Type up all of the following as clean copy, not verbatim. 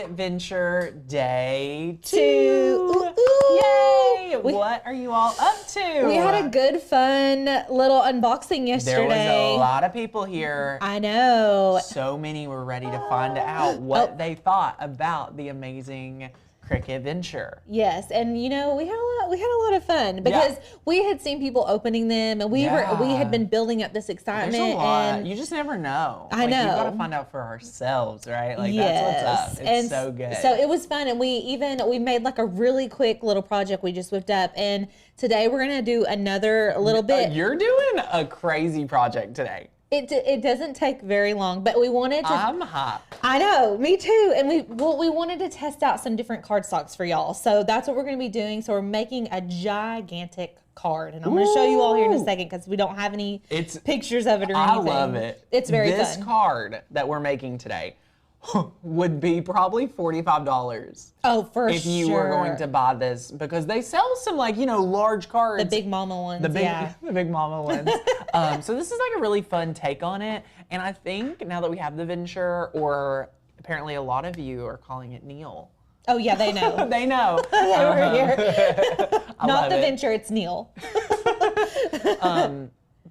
Cricut Venture Day 2. Ooh. Yay! What are you all up to? We had a good, fun little unboxing yesterday. There was a lot of people here. I know. So many were ready to find out what they thought about the amazing Cricut Venture. Yes, and you know, we had a lot of fun because we had seen people opening them, and we had been building up this excitement. There's a lot. And you just never know. I know. You got to find out for ourselves, right? Like that's what's up. It's so good. So it was fun, and we made like a really quick little project we just whipped up, and today we're gonna do another little bit. You're doing a crazy project today. It doesn't take very long, but we wanted to. I'm hot. I know, me too. And we wanted to test out some different cardstocks for y'all. So that's what we're going to be doing. So we're making a gigantic card, and I'm going to show you all here in a second because we don't have any pictures of it or anything. I love it. It's very fun. This card that we're making today would be probably $45. Oh, for sure. If you were going to buy this, because they sell some large cards. The big mama ones. The big mama ones. So this is like a really fun take on it. And I think now that we have the Venture, or apparently a lot of you are calling it Neil. Oh yeah, they know. They know. Over here. Not the it. Venture, it's Neil.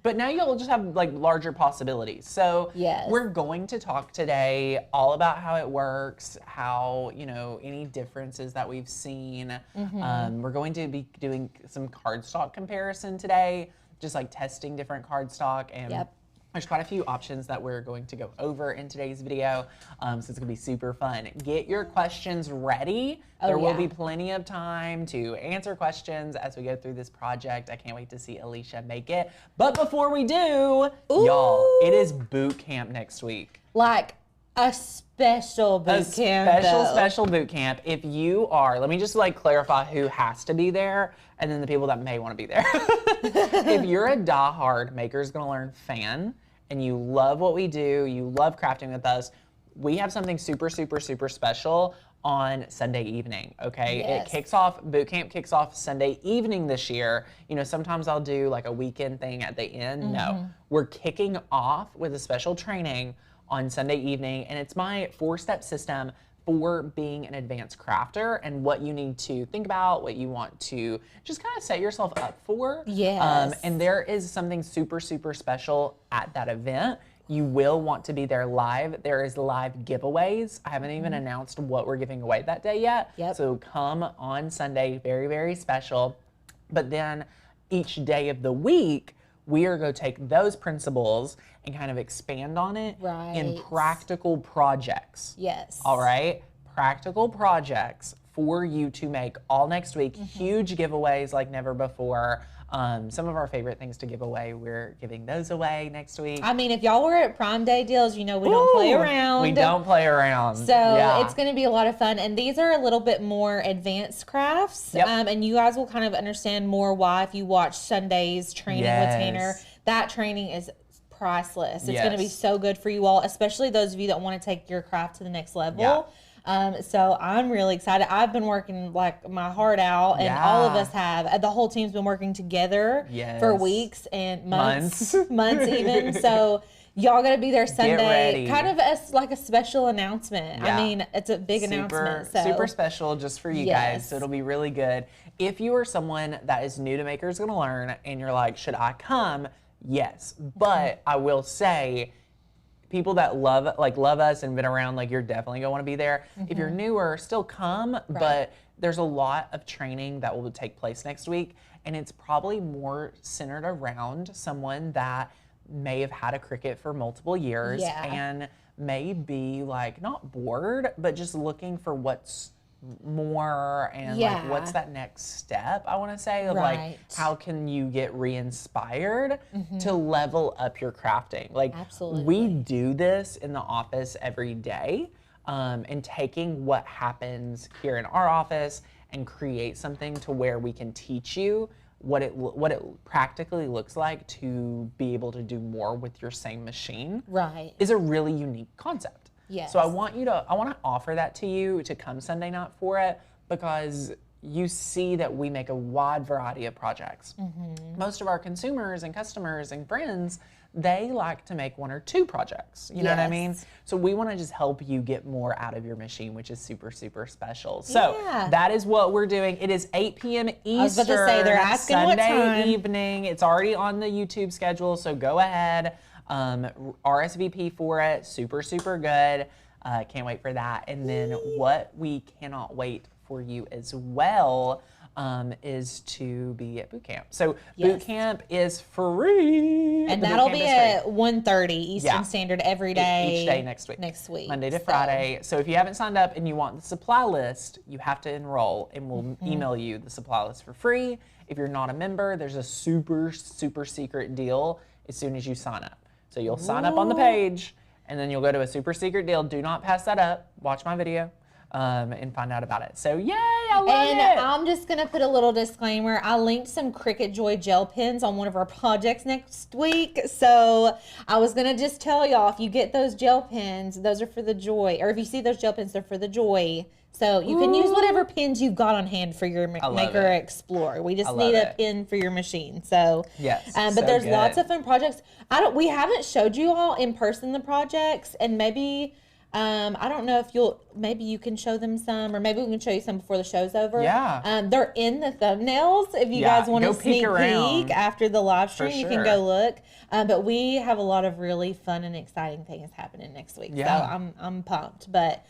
But now you'll just have larger possibilities. So we're going to talk today all about how it works, how, any differences that we've seen. We're going to be doing some cardstock comparison today, just testing different cardstock. And there's quite a few options that we're going to go over in today's video. So it's gonna be super fun. Get your questions ready. There will be plenty of time to answer questions as we go through this project. I can't wait to see Alicia make it. But before we do, y'all, it is boot camp next week. Like a special boot camp. Special boot camp. If you are, let me just clarify who has to be there and then the people that may want to be there. If you're a diehard Makers Gonna Learn fan and you love what we do, you love crafting with us, we have something super, super, super special on Sunday evening, okay? It kicks off, boot camp kicks off Sunday evening this year. Sometimes I'll do a weekend thing at the end. No, we're kicking off with a special training on Sunday evening, and it's my 4-step system for being an advanced crafter and what you need to think about, what you want to just kind of set yourself up for. Yes. And there is something super, super special at that event. You will want to be there live. There is live giveaways. I haven't even announced what we're giving away that day yet. So come on Sunday, very, very special. But then each day of the week, we are going to take those principles and kind of expand on it in practical projects. Yes. All right? Practical projects for you to make all next week. Huge giveaways like never before. Some of our favorite things to give away, we're giving those away next week. I mean, if y'all were at Prime Day deals, we don't play around. We don't play around. So it's going to be a lot of fun. And these are a little bit more advanced crafts. And you guys will kind of understand more why if you watch Sunday's training with Tanner. That training is priceless. It's going to be so good for you all, especially those of you that want to take your craft to the next level. So I'm really excited. I've been working my heart out, and all of us have. The whole team's been working together for weeks and months even. So y'all got to be there Sunday. Kind of as a special announcement. I mean, it's a big announcement. So. Super special just for you guys. So it'll be really good. If you are someone that is new to Makers Gonna Learn and you're like, should I come? Yes. But I will say, people that love us and been around, you're definitely gonna want to be there. If you're newer, still come, but there's a lot of training that will take place next week, and it's probably more centered around someone that may have had a Cricut for multiple years and may be not bored, but just looking for what's more and what's that next step, I want to say, of how can you get re-inspired to level up your crafting. Absolutely. We do this in the office every day, and taking what happens here in our office and create something to where we can teach you what it practically looks like to be able to do more with your same machine is a really unique concept. Yes. So I want to offer that to you to come Sunday night for it, because you see that we make a wide variety of projects. Most of our consumers and customers and friends, they like to make 1 or 2 projects. You know what I mean? Yes. So we want to just help you get more out of your machine, which is super, super special. So that is what we're doing. It is 8 p.m. Eastern. I was about to say, they're asking Sunday what time. evening. It's already on the YouTube schedule, so go ahead. RSVP for it. Super, super good. Can't wait for that. And then what we cannot wait for you as well is to be at bootcamp. So bootcamp is free. And that'll be at 1:30 Eastern Standard every day. Each day next week. Monday to Friday. So if you haven't signed up and you want the supply list, you have to enroll, and we'll email you the supply list for free. If you're not a member, there's a super, super secret deal as soon as you sign up. So you'll sign up on the page, and then you'll go to a super secret deal. Do not pass that up. Watch my video. And find out about it. So yay, I love it. And I'm just gonna put a little disclaimer. I linked some Cricut Joy gel pens on one of our projects next week. So I was gonna just tell y'all, if you get those gel pens, those are for the Joy. Or if you see those gel pens, they're for the Joy. So you can use whatever pens you've got on hand for your Maker Explore. We just need a pen for your machine. So yes, but there's lots of fun projects. We haven't showed you all in person the projects, and maybe I don't know if maybe you can show them some, or maybe we can show you some before the show's over. Yeah. They're in the thumbnails. If you guys want to sneak peek after the live stream, you can go look. But we have a lot of really fun and exciting things happening next week. Yeah. So I'm pumped. But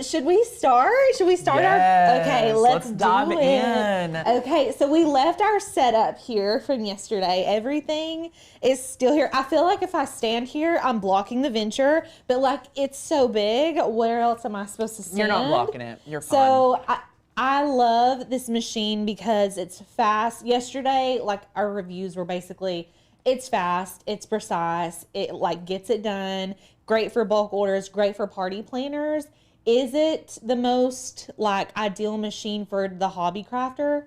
should we start? Okay, let's dive in. Okay, so we left our setup here from yesterday. Everything is still here. I feel like if I stand here, I'm blocking the venture, but like it's so big, where else am I supposed to stand? You're not blocking it. You're fine. So I love this machine because it's fast. Yesterday, like our reviews were basically, it's fast, it's precise, it like gets it done. Great for bulk orders, great for party planners. Is it the most like ideal machine for the hobby crafter?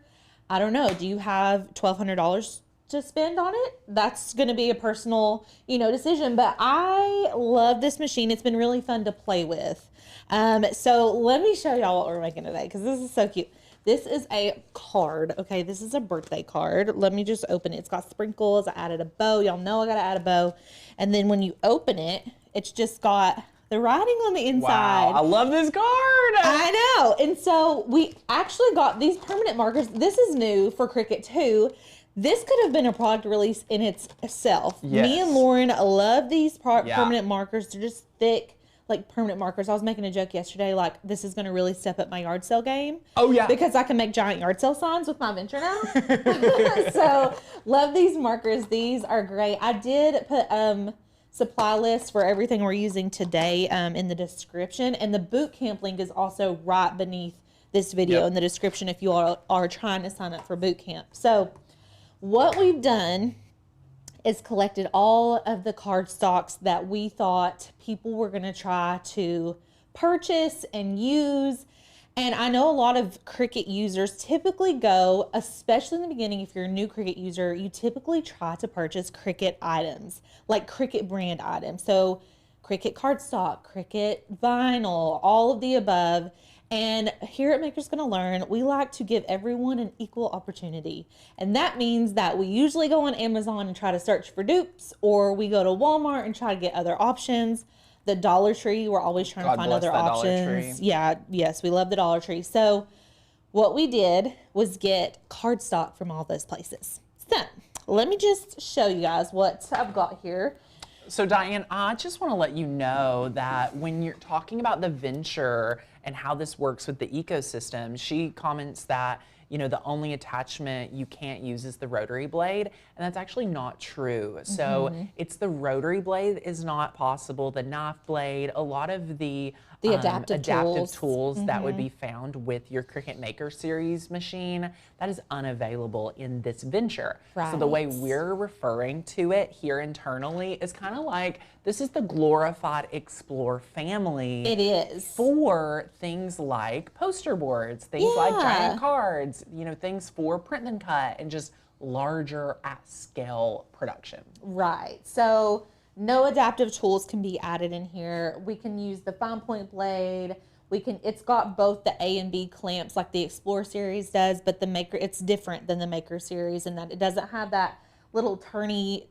I don't know. Do you have $1,200 to spend on it? That's going to be a personal, decision. But I love this machine. It's been really fun to play with. So let me show y'all what we're making today, because this is so cute. This is a card. Okay, this is a birthday card. Let me just open it. It's got sprinkles. I added a bow. Y'all know I got to add a bow. And then when you open it, it's just got the writing on the inside. Wow, I love this card. I know. And so we actually got these permanent markers. This is new for Cricut too. This could have been a product release in itself. Yes. Me and Lauren love these permanent markers. They're just thick, like permanent markers. I was making a joke yesterday, like this is going to really step up my yard sale game. Oh yeah. Because I can make giant yard sale signs with my venture now. So love these markers. These are great. I did put supply list for everything we're using today in the description, and the bootcamp link is also right beneath this video in the description if you all are trying to sign up for bootcamp. So what we've done is collected all of the cardstocks that we thought people were going to try to purchase and use. And I know a lot of Cricut users typically go, especially in the beginning, if you're a new Cricut user, you typically try to purchase Cricut items, like Cricut brand items. So Cricut cardstock, Cricut vinyl, all of the above. And here at Maker's Gonna Learn, we like to give everyone an equal opportunity. And that means that we usually go on Amazon and try to search for dupes, or we go to Walmart and try to get other options. The Dollar Tree, we're always trying to find other options. Yes, we love the Dollar Tree. So what we did was get cardstock from all those places. So let me just show you guys what I've got here. So Diane, I just want to let you know that when you're talking about the venture and how this works with the ecosystem, she comments that the only attachment you can't use is the rotary blade, and that's actually not true. So it's the rotary blade is not possible, the knife blade, a lot of the adaptive tools that would be found with your Cricut Maker Series machine, that is unavailable in this venture. Right. So the way we're referring to it here internally is kind of like, this is the glorified Explore family. It is. For things like poster boards, things like giant cards, things for print and cut, and just larger at scale production. Right. So no adaptive tools can be added in here. We can use the fine point blade. It's got both the A and B clamps like the Explore series does, but the Maker, it's different than the Maker series in that it doesn't have that little turny,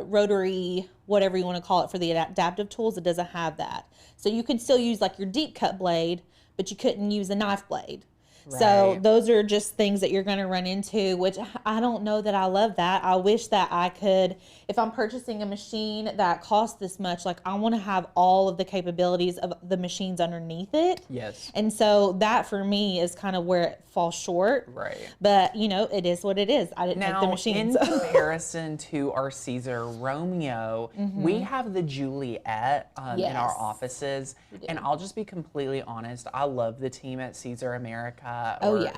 rotary, whatever you want to call it for the adaptive tools. It doesn't have that. So you could still use like your deep cut blade, but you couldn't use a knife blade. Right. So those are just things that you're going to run into, which I don't know that I love that. I wish that I could, if I'm purchasing a machine that costs this much, like I want to have all of the capabilities of the machines underneath it. Yes. And so that for me is kind of where it falls short. Right. But you know, it is what it is. I didn't make the machines. In comparison to our Caesar Romeo, we have the Juliet in our offices. And I'll just be completely honest. I love the team at Caesar America.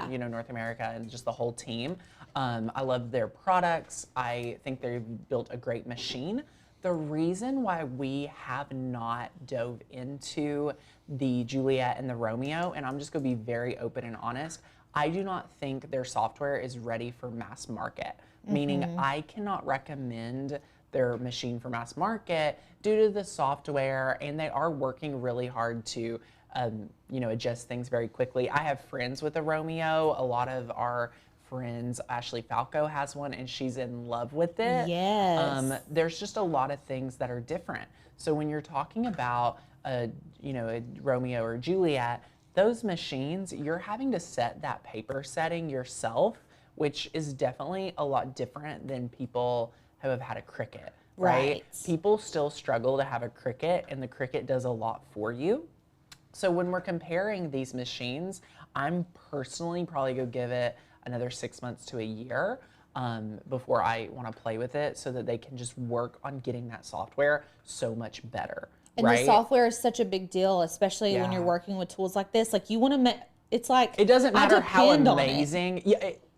You know, North America, and just the whole team. I love their products. I think they've built a great machine. The reason why we have not dove into the Juliet and the Romeo, and I'm just going to be very open and honest, I do not think their software is ready for mass market, meaning I cannot recommend their machine for mass market due to the software, and they are working really hard to you know, adjust things very quickly. I have friends with a Romeo. A lot of our friends, Ashley Falco has one, and she's in love with it. Yes. There's just a lot of things that are different. So when you're talking about you know, a Romeo or Juliet, those machines, you're having to set that paper setting yourself, which is definitely a lot different than people who have had a Cricut. Right? People still struggle to have a Cricut, and the Cricut does a lot for you. So when we're comparing these machines, I'm personally probably going to give it another 6 months to a year before I want to play with it, so that they can just work on getting that software so much better. And the software is such a big deal, especially when you're working with tools like this. Like you want to, it's like, it doesn't matter how amazing.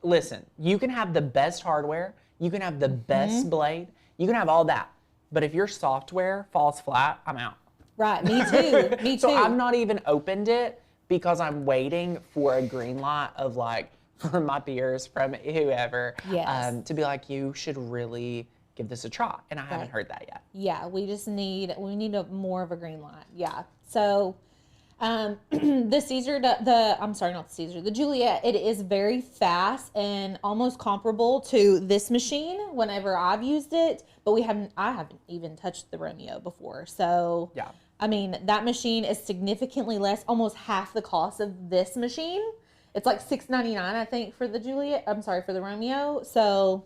Listen, you can have the best hardware, you can have the best blade, you can have all that. But if your software falls flat, I'm out. Right, me too, me too. So I've not even opened it because I'm waiting for a green light of like, from my peers, from whoever, to be like, you should really give this a try. And I haven't heard that yet. Yeah, we need more of a green light. Yeah. So the Caesar, I'm sorry, not the Caesar, the Juliet, it is very fast and almost comparable to this machine whenever I've used it, but I haven't even touched the Romeo before. So yeah. I mean, that machine is significantly less, almost half the cost of this machine. It's like $6.99, I think, for the Juliet. I'm sorry, for the Romeo. So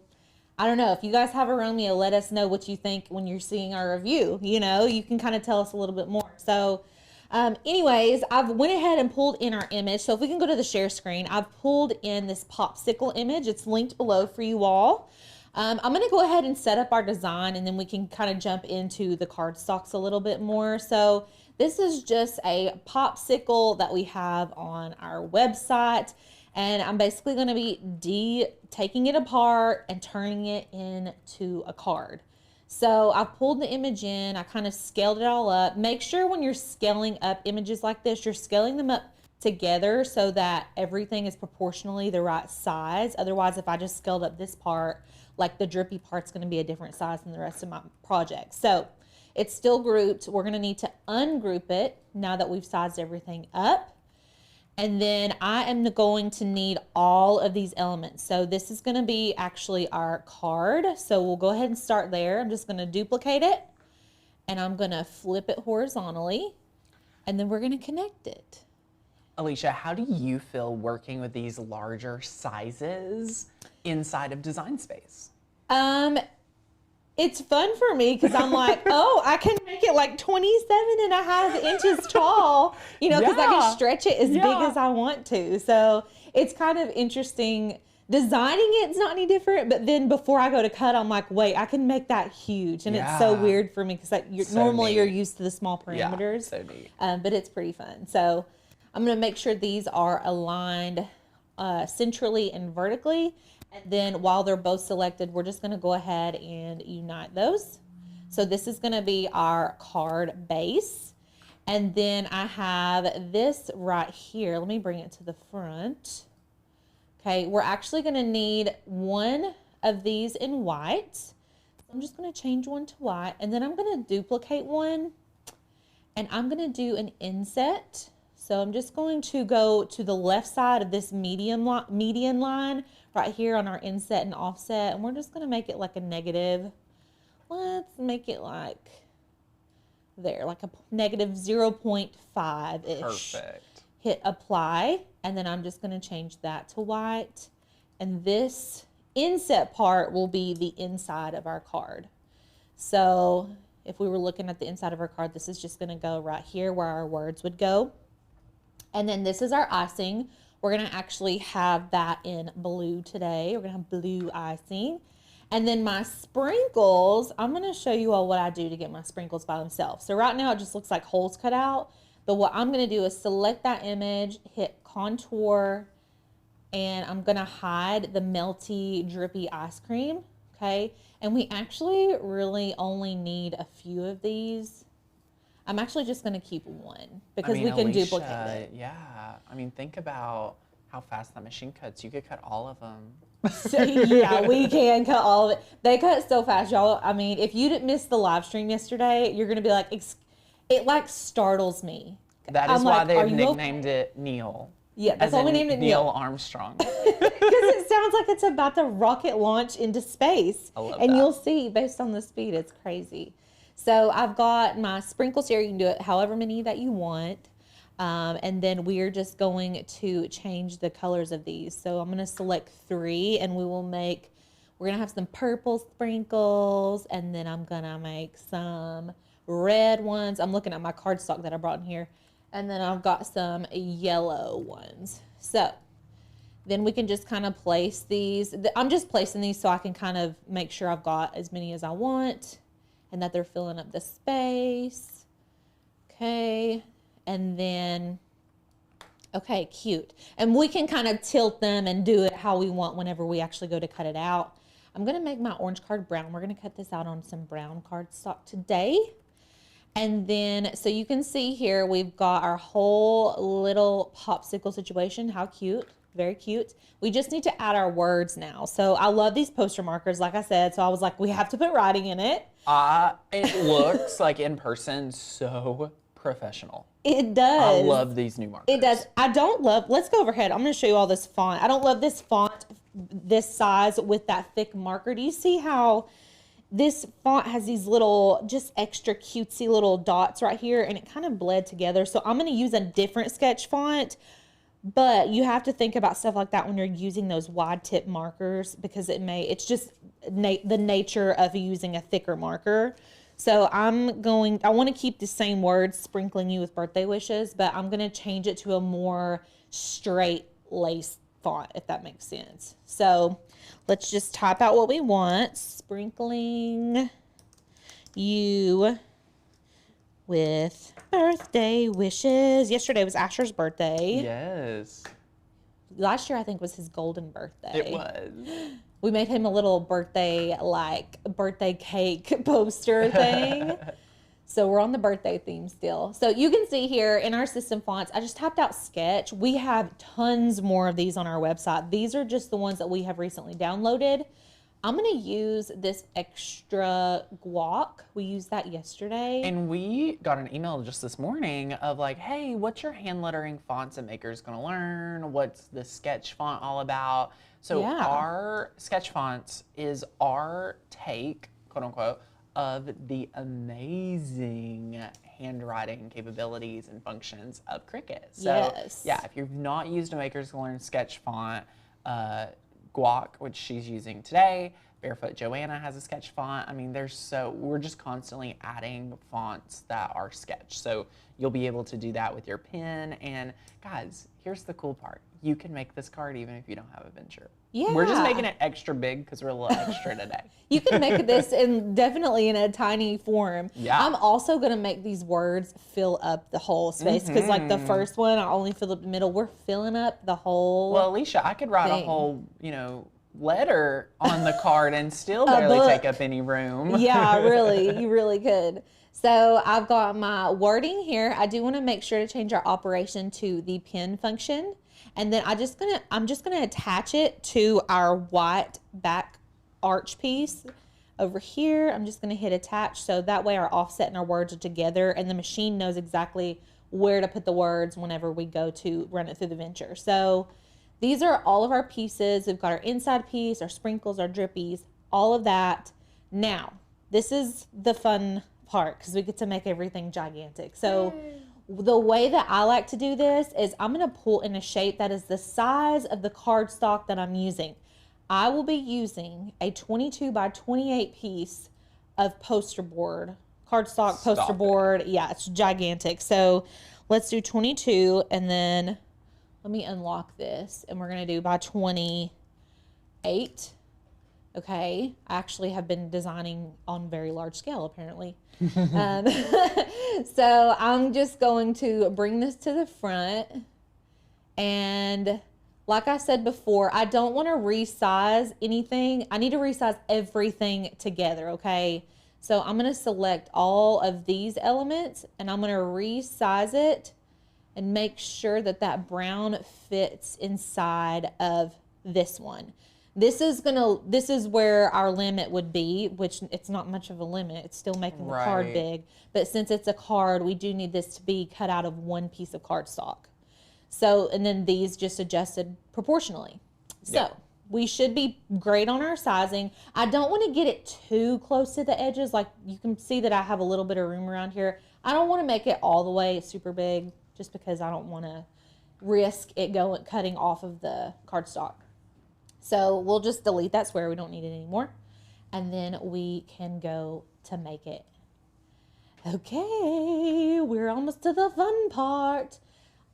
I don't know. If you guys have a Romeo, let us know what you think when you're seeing our review. You know, you can kind of tell us a little bit more. So anyways, I've went ahead and pulled in our image. So if we can go to the share screen, I've pulled in this popsicle image. It's linked below for you all. I'm going to go ahead and set up our design, and then we can kind of jump into the cardstocks a little bit more. So this is just a popsicle that we have on our website, and I'm basically going to be taking it apart and turning it into a card. So I pulled the image in, I kind of scaled it all up. Make sure when you're scaling up images like this, you're scaling them up together so that everything is proportionally the right size. Otherwise, if I just scaled up this part, like the drippy part's going to be a different size than the rest of my project. So it's still grouped. We're going to need to ungroup it now that we've sized everything up. And then I am going to need all of these elements. So this is going to be actually our card. So we'll go ahead and start there. I'm just going to duplicate it, and I'm going to flip it horizontally, and then we're going to connect it. Alicia, how do you feel working with these larger sizes inside of Design Space? It's fun for me because I'm like, oh, I can make it like 27.5 inches tall, you know, because I can stretch it as big as I want to. So it's kind of interesting. Designing it's not any different, but then before I go to cut, I'm like, wait, I can make that huge. And it's so weird for me because like, normally you're used to the small parameters. So neat. But it's pretty fun. So I'm going to make sure these are aligned centrally and vertically. And then while they're both selected, we're just going to go ahead and unite those. So this is going to be our card base. And then I have this right here. Let me bring it to the front. Okay, we're actually going to need one of these in white. So I'm just going to change one to white. And then I'm going to duplicate one. And I'm going to do an inset. So I'm just going to go to the left side of this median line right here on our inset and offset, and we're just going to make it like a negative. Let's make it like there, like a negative 0.5-ish. Perfect. Hit apply, and then I'm just going to change that to white. And this inset part will be the inside of our card. So if we were looking at the inside of our card, this is just going to go right here where our words would go. And then this is our icing. We're going to actually have that in blue today. We're going to have blue icing. And then my sprinkles, I'm going to show you all what I do to get my sprinkles by themselves. So right now it just looks like holes cut out. But what I'm going to do is select that image, hit contour, and I'm going to hide the melty, drippy ice cream. Okay. And we actually really only need a few of these. I'm actually just going to keep one because we can duplicate it. Yeah. I mean, think about how fast that machine cuts. You could cut all of them. So, yeah, we can cut all of it. They cut so fast, y'all. I mean, if you didn't miss the live stream yesterday, you're going to be like, it like startles me. That is why they've nicknamed it Neil. Yeah, that's why we named it Neil Armstrong. Because it sounds like it's about to rocket launch into space. I love and that. You'll see based on the speed, it's crazy. So I've got my sprinkles here. You can do it however many that you want. And then we're just going to change the colors of these. So I'm going to select 3 and we're going to have some purple sprinkles, and then I'm going to make some red ones. I'm looking at my cardstock that I brought in here. And then I've got some yellow ones. So then we can just kind of place these. I'm just placing these so I can kind of make sure I've got as many as I want and that they're filling up the space. Okay. And then, okay, cute. And we can kind of tilt them and do it how we want whenever we actually go to cut it out. I'm going to make my orange card brown. We're going to cut this out on some brown cardstock today. And then, so you can see here, we've got our whole little popsicle situation. How cute. Very cute. We just need to add our words now. So I love these poster markers, like I said. So I was like, we have to put writing in it. It looks like in person so professional. It does. I love these new markers. It does. I don't love, let's go overhead. I'm going to show you all this font. I don't love this font this size with that thick marker. Do you see how this font has these little, just extra cutesy little dots right here, and it kind of bled together. So I'm going to use a different sketch font, but you have to think about stuff like that when you're using those wide tip markers, because it's just the nature of using a thicker marker. So I want to keep the same words, sprinkling you with birthday wishes, but I'm going to change it to a more straight lace font, if that makes sense. So let's just type out what we want. Sprinkling you with birthday wishes. Yesterday was Asher's birthday. Yes. Last year, I think, was his golden birthday. It was. We made him a little birthday cake poster thing. So we're on the birthday theme still. So you can see here in our system fonts, I just typed out sketch. We have tons more of these on our website. These are just the ones that we have recently downloaded. I'm going to use this extra guac. We used that yesterday. And we got an email just this morning of like, hey, what's your hand lettering fonts that Maker's going to learn? What's the sketch font all about? So our sketch fonts is our take, quote unquote, of the amazing handwriting capabilities and functions of Cricut. So yeah, if you've not used a Maker's Gonna Learn sketch font, Guac, which she's using today, Barefoot Joanna has a sketch font. I mean, we're just constantly adding fonts that are sketch. So you'll be able to do that with your pen. And guys, here's the cool part. You can make this card even if you don't have a venture. Yeah. We're just making it extra big because we're a little extra today. You can make this definitely in a tiny form. Yeah. I'm also going to make these words fill up the whole space because like the first one, I only filled up the middle. We're filling up the whole Well, Alicia, I could write a whole, letter on the card and still barely take up any room. Yeah, really. You really could. So I've got my wording here. I do want to make sure to change our operation to the pen function. And then I'm just gonna attach it to our white back arch piece over here. I'm just gonna hit attach, so that way our offset and our words are together, and the machine knows exactly where to put the words whenever we go to run it through the venture. So these are all of our pieces. We've got our inside piece, our sprinkles, our drippies, all of that. Now, this is the fun part because we get to make everything gigantic. So the way that I like to do this is I'm going to pull in a shape that is the size of the cardstock that I'm using. I will be using a 22 by 28 piece of poster board, cardstock poster board. Yeah, it's gigantic. So let's do 22 and then let me unlock this and we're going to do by 28. Okay, I actually have been designing on very large scale apparently. So I'm just going to bring this to the front, and like I said before, I don't want to resize anything. I need to resize everything together, okay? So I'm going to select all of these elements and I'm going to resize it and make sure that that brown fits inside of this one. This is where our limit would be, which it's not much of a limit. It's still making the card big. But since it's a card, we do need this to be cut out of one piece of cardstock. So, and then these just adjusted proportionally. So we should be great on our sizing. I don't want to get it too close to the edges. Like you can see that I have a little bit of room around here. I don't want to make it all the way super big just because I don't want to risk it cutting off of the cardstock. So we'll just delete that square. We don't need it anymore. And then we can go to make it. Okay, we're almost to the fun part.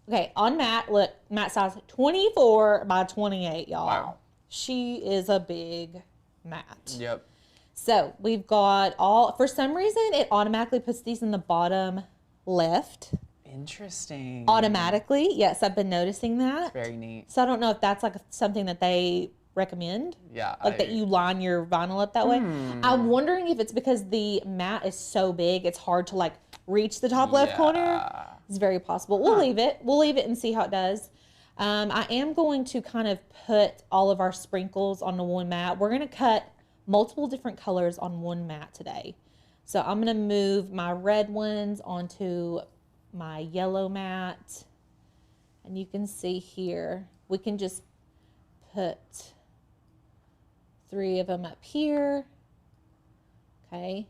Okay, on Matt, look, Matt size 24 by 28, y'all. Wow. She is a big Matt. Yep. So we've got for some reason, it automatically puts these in the bottom left. Interesting. Automatically. Yes, I've been noticing that. It's very neat. So I don't know if that's like something that they recommend. Yeah. Like that you line your vinyl up that way. I'm wondering if it's because the mat is so big, it's hard to like reach the top left corner. It's very possible. We'll leave it. We'll leave it and see how it does. I am going to kind of put all of our sprinkles on the one mat. We're going to cut multiple different colors on one mat today. So I'm going to move my red ones onto my yellow mat. And you can see here, we can just put 3 of them up here. Okay.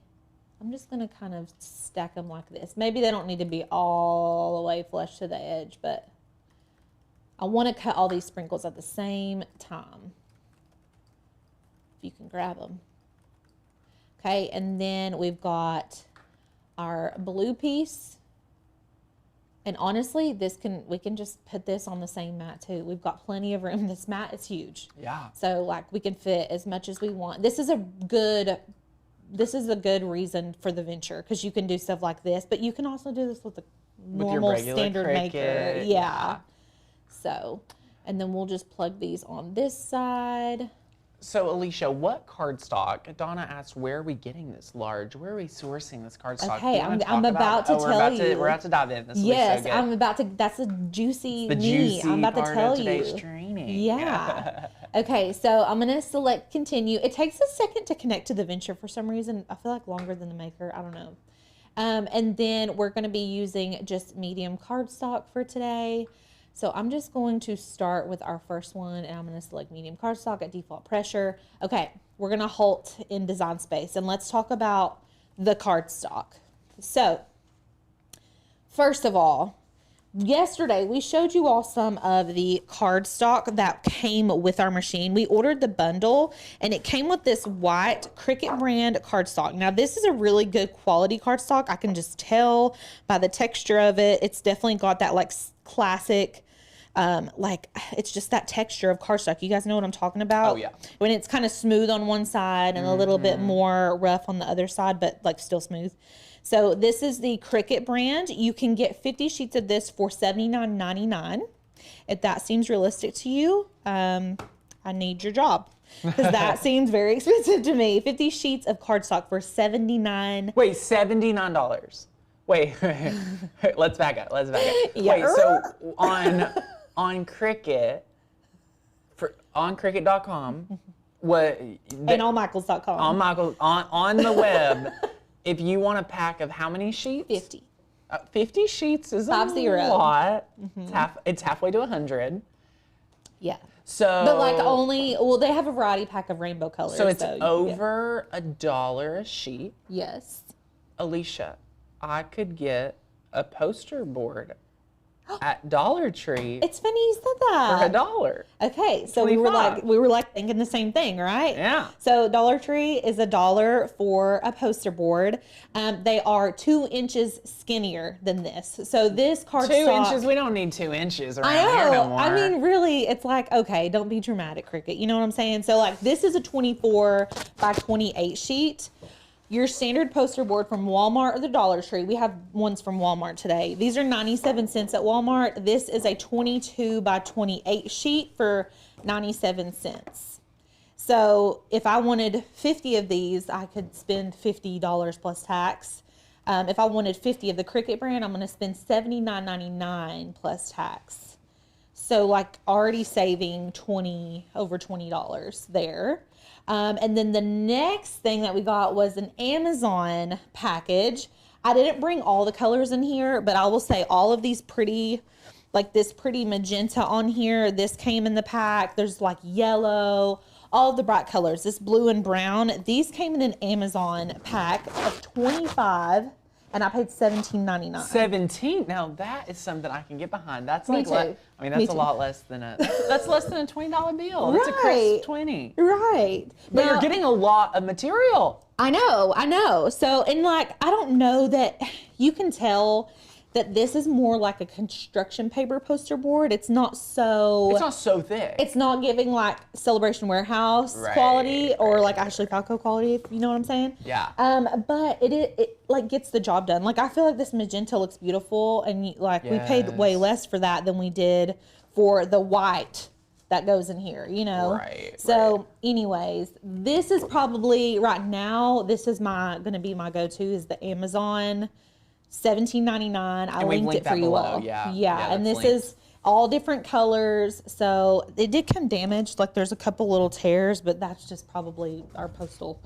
I'm just going to kind of stack them like this. Maybe they don't need to be all the way flush to the edge, but I want to cut all these sprinkles at the same time. If you can grab them. Okay, and then we've got our blue piece. And honestly, we can just put this on the same mat too. We've got plenty of room. This mat is huge. Yeah. So like we can fit as much as we want. This is a good reason for the venture because you can do stuff like this, but you can also do this with a normal standard Cricut maker. Yeah. So, and then we'll just plug these on this side. So, Alicia, what cardstock? Donna asked, where are we getting this large? Where are we sourcing this cardstock? Okay, I'm about to tell you. We're about to dive in. This yes, will be so good. I'm about to. That's a juicy the juicy I'm about part to tell of today's you. training. Yeah. Okay, so I'm going to select continue. It takes a second to connect to the venture for some reason. I feel like longer than the maker. I don't know. And then we're going to be using just medium cardstock for today. So I'm just going to start with our first one, and I'm going to select medium cardstock at default pressure. Okay, we're going to halt in design space, and let's talk about the cardstock. So first of all, yesterday we showed you all some of the cardstock that came with our machine. We ordered the bundle, and it came with this white Cricut brand cardstock. Now this is a really good quality cardstock. I can just tell by the texture of it. It's definitely got that like classic, like it's just that texture of cardstock. You guys know what I'm talking about? Oh yeah. When it's kind of smooth on one side and a little bit more rough on the other side, but like still smooth. So this is the Cricut brand. You can get 50 sheets of this for $79.99. If that seems realistic to you, I need your job because that seems very expensive to me. 50 sheets of cardstock for $79. Wait, $79. Wait, let's back up. Yeah. Wait, so on Cricut, on Cricut.com, and on Michaels.com. On the web, if you want a pack of how many sheets? 50. 50 sheets is 50. a lot. It's halfway to 100. Yeah. So, but like they have a variety pack of rainbow colors. So it's over $1 a sheet. Yes. Alicia, I could get a poster board at Dollar Tree. It's funny you said that. For $1. Okay, so we were like thinking the same thing, right? Yeah. So Dollar Tree is $1 for a poster board. They are 2 inches skinnier than this. So this cardstock. 2 inches? We don't need 2 inches around here no more. I mean, really, it's like, okay, don't be dramatic, Cricut. You know what I'm saying? So like this is a 24 by 28 sheet. Your standard poster board from Walmart or the Dollar Tree. We have ones from Walmart today. These are 97 cents at Walmart. This is a 22 by 28 sheet for 97 cents. So if I wanted 50 of these, I could spend $50 plus tax. If I wanted 50 of the Cricut brand, I'm going to spend $79.99 plus tax. So like already saving over $20 there. And then the next thing that we got was an Amazon package. I didn't bring all the colors in here, but I will say all of these pretty, like this pretty magenta on here. This came in the pack. There's like yellow, all of the bright colors. This blue and brown. These came in an Amazon pack of 25. And I paid $17.99. 17? Now that is something I can get behind. That's Me like, too. I mean, that's a lot less than that's less than a $20 bill. That's a crisp 20. Right. But you're getting a lot of material. I know. So, and like, I don't know that you can tell that this is more like a construction paper poster board. It's not so thick. It's not giving like Celebration Warehouse quality or like Ashley Falco quality, if you know what I'm saying. Yeah. But it like gets the job done. Like I feel like this magenta looks beautiful, and we paid way less for that than we did for the white that goes in here, you know? Right. So anyways, this is probably right now, this is gonna be my go-to is the Amazon $17.99. I linked it for you all. Yeah, and this is all different colors. So it did come damaged. Like there's a couple little tears, but that's just probably our postal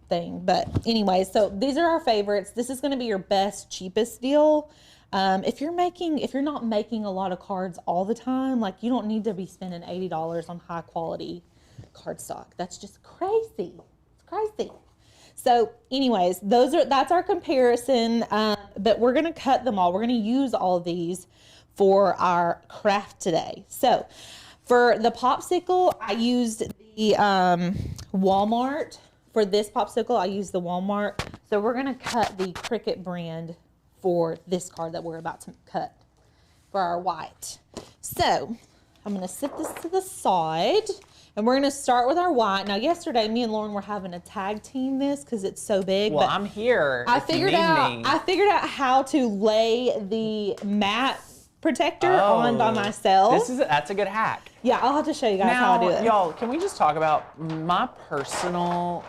thing. But anyway, so these are our favorites. This is going to be your best, cheapest deal. If you're not making a lot of cards all the time, like you don't need to be spending $80 on high quality cardstock. That's just crazy. It's crazy. So anyways, that's our comparison, but we're going to cut them all. We're going to use all of these for our craft today. So for the popsicle, I used the Walmart. For this popsicle, I used the Walmart. So we're going to cut the Cricut brand for this card that we're about to cut for our white. So I'm going to set this to the side. And we're going to start with our white. Now, yesterday, me and Lauren were having a tag team this because it's so big. Well, I'm here. I figured out how to lay the matte protector on by myself. That's a good hack. Yeah, I'll have to show you guys how I do it. Y'all, can we just talk about my personal?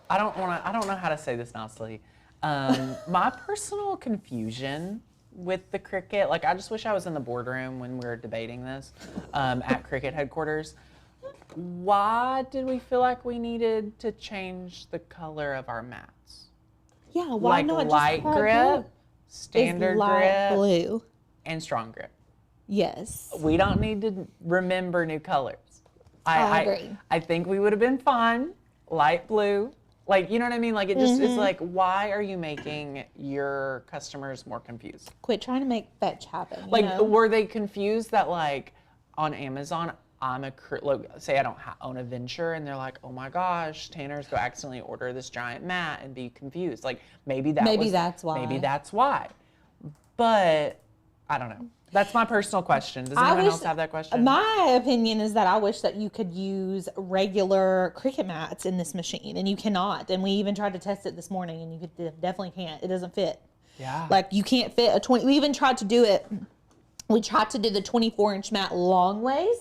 I don't know how to say this nicely. My personal confusion with the Cricut. Like, I just wish I was in the boardroom when we were debating this at Cricut headquarters. Why did we feel like we needed to change the color of our mats? Yeah, why not just light grip, standard light grip, blue, and strong grip? Yes. We don't need to remember new colors. I agree. I think we would have been fine, light blue. Like, you know what I mean? Like, it just is like, why are you making your customers more confused? Quit trying to make fetch happen. Like, were they confused that, like, on Amazon, say I don't own a venture, and they're like, oh my gosh, Tanner's go accidentally order this giant mat and be confused. Like, maybe that's why. Maybe that's why. But I don't know. That's my personal question. Does anyone else have that question? My opinion is that I wish that you could use regular Cricut mats in this machine, and you cannot. And we even tried to test it this morning, and you definitely can't. It doesn't fit. Yeah. Like, you can't fit a 20. We even tried to do it. We tried to do the 24-inch mat long ways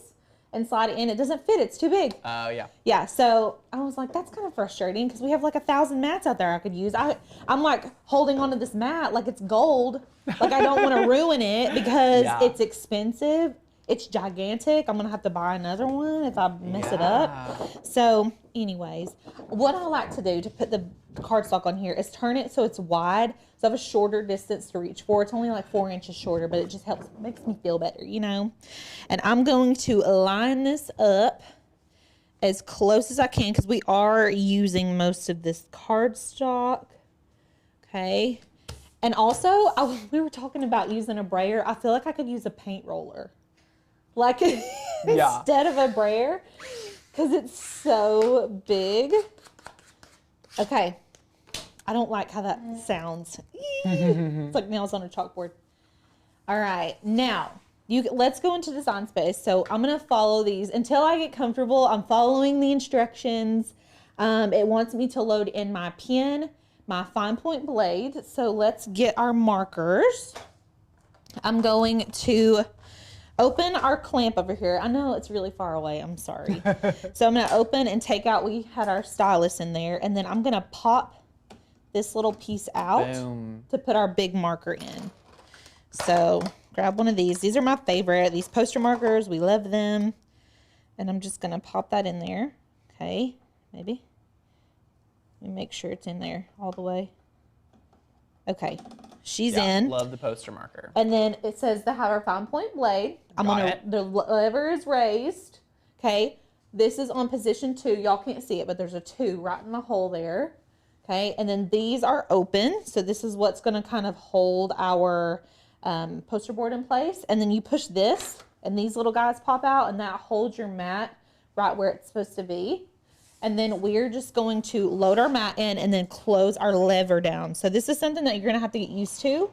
and slide it in. It doesn't fit. It's too big. Oh, yeah. Yeah, so I was like, that's kind of frustrating because we have like 1,000 mats out there I could use. I'm like holding onto this mat like it's gold. Like, I don't want to ruin it because it's expensive. It's gigantic. I'm going to have to buy another one if I mess it up. So anyways, what I like to do to put the cardstock on here is turn it so it's wide. So I have a shorter distance to reach for. It's only like 4 inches shorter, but it just helps, makes me feel better, you know? And I'm going to line this up as close as I can because we are using most of this cardstock. Okay. And also, we were talking about using a brayer. I feel like I could use a paint roller. Like, instead of a brayer, because it's so big. Okay. I don't like how that sounds. It's like nails on a chalkboard. All right. Now, let's go into Design Space. So I'm going to follow these. Until I get comfortable, I'm following the instructions. It wants me to load in my pen, my fine point blade. So let's get our markers. I'm going to open our clamp over here. I know it's really far away. I'm sorry. So I'm going to open and take out, we had our stylus in there. And then I'm going to pop this little piece out to put our big marker in. So grab one of these. These are my favorite. These poster markers, we love them. And I'm just going to pop that in there. Okay, maybe. Let me make sure it's in there all the way. Okay, she's in. Love the poster marker. And then it says to have our fine point blade. The lever is raised. Okay, this is on position 2. Y'all can't see it, but there's a 2 right in the hole there. Okay, and then these are open. So this is what's going to kind of hold our poster board in place. And then you push this, and these little guys pop out, and that holds your mat right where it's supposed to be. And then we're just going to load our mat in and then close our lever down. So this is something that you're going to have to get used to.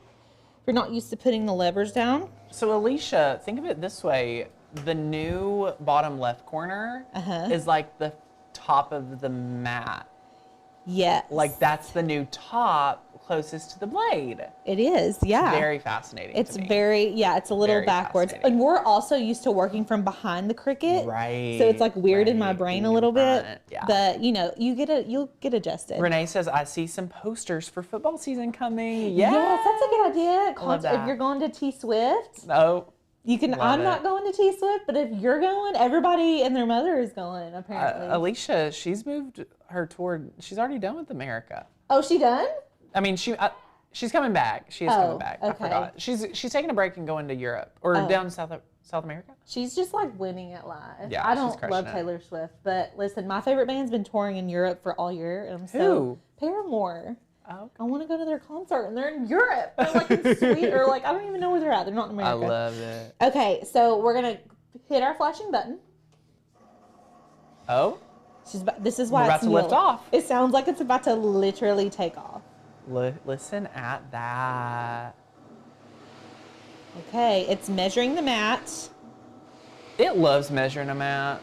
If you're not used to putting the levers down. So Alicia, think of it this way. The new bottom left corner is like the top of the mat. Yes. Like that's the new top closest to the blade. It is, yeah. It's very fascinating. It's it's a little backwards. And we're also used to working from behind the Cricut. Right. So it's like weird in my brain a little bit. Yeah. But you know, you'll get adjusted. Renee says, I see some posters for football season coming. Yes, that's a good idea. Love that. If you're going to T Swift. Oh. You can. I'm not going to T Swift, but if you're going, everybody and their mother is going. Apparently, Alicia, she's moved her toward. She's already done with America. Oh, she done? I mean, she's coming back. She is coming back. Okay. I forgot. She's taking a break and going to Europe or down to South America. She's just like winning at life. Yeah, I don't love Taylor Swift, but listen, my favorite band's been touring in Europe for all year, and I'm so Paramore. Oh, okay. I want to go to their concert, and they're in Europe. They're like in Sweden, or like I don't even know where they're at. They're not in America. I love it. Okay, so we're gonna hit our flashing button. Oh. This is why we're about to lift off. It sounds like it's about to literally take off. Listen at that. Okay, it's measuring the mat. It loves measuring a mat.